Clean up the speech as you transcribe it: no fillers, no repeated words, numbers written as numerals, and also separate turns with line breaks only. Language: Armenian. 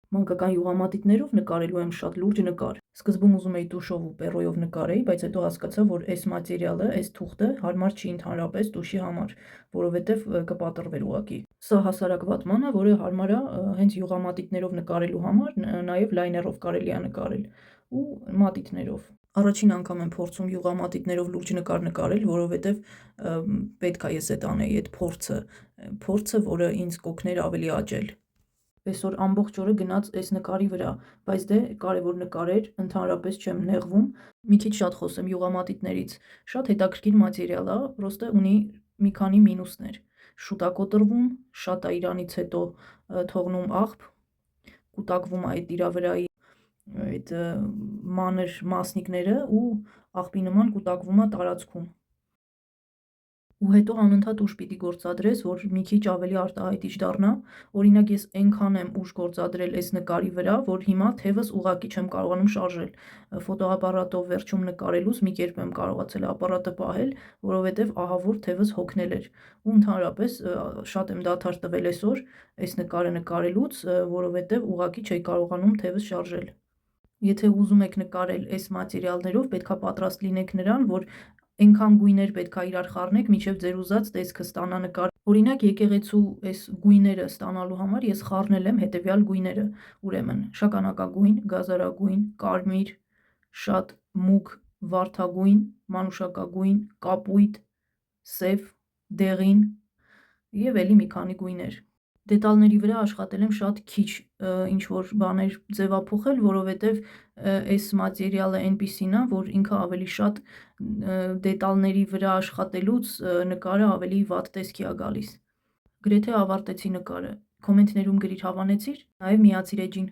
Մանկական յուղամատիտներով նկարելու եմ շատ լուրջ նկար։ Սկզբում ուզում էի տուշով ու պերոյով նկարեի, բայց հետո հասկացա, որ այս մատերիալը, այս թուղթը հարմար չի ընդհանրապես տուշի համար, որովհետև կպատրվեր ուղղակի։ Սա հասարակ վատման է, որը հարմար է հենց յուղամատիտներով նկարելու համար, նաև լայներով կարելի է նկարել ու մատիտներով։ Առաջին անգամ եմ փորձում յուղամատիտներով լուրջ նկար նկարել, որովհետև պետք է ես այդ անեի այդ փորձը, որը ինձ կօգներ ավելի աճել։ Այսօր ամբողջ օրը գնաց այս նկարի վրա, բայց դե կարևոր նկար էր, ընդհանրապես չեմ նեղվում։ Մի քիչ շատ խոսեմ յուղամատիտներից։ Շատ հետաքրքիր մատերիալ է, պրոստը ունի մի քանի մինուսներ։ Շուտ է կոտրվում, շատ է իրանից հետո թողնում աղբ, կուտակվում է այդ իրա վրայի այդ մանր մասնիկները ու աղբի նման կուտակվում է տարածքում։ Ու հետո անընդհատ ուժ պիտի գործադրես, որ մի քիչ ավելի արտահայտիչ դառնա։ Օրինակ ես այնքան եմ ուժ գործադրել այս նկարի վրա, որ հիմա թևս ուղղակի չեմ կարողանում շարժել։ Ֆոտոապարատով վերջում նկարելուց մի կերպ եմ կարողացել ապարատը պահել, որովհետև ահավոր թևս հոգնել էր։ Ու ընդհանրապես շատ եմ դադար տվել այսօր այս նկարը նկարելուց, որովհետև ուղղակի չէի կարողանում թևս շարժել։ Եթե ուզում եք նկարել այս մատերիալներով, պետք է պատրաստ լինեք նրան, որ այնքան գույներ պետք է իրար խառնեք, մինչև ձեր ուզած տեսքը ստանա նկարի։ Օրինակ եկեղեցու այս գույները ստանալու համար ես խառնել եմ հետևյալ գույները, ուրեմն շագանակագույն, գազարագույն, կարմիր, շատ մուգ վարդագույն, մանուշակագույն, կապույտ, սև, դեղին և էլի մի քանի գույներ։ Դետալների վրա աշխատել եմ շատ քիչ ինչ-որ բաներ ձևափոխել, որովհետև այս մատերիալը այնպիսին է, որ ինքը ավելի շատ դետալների վրա աշխատելուց նկարը ավելի վատ տեսքի է գալիս։ Գրեթե ավարտեցի նկարը։ Կոմենտներում գրիր հավանեցի՞ր, նաև միացիր էջին։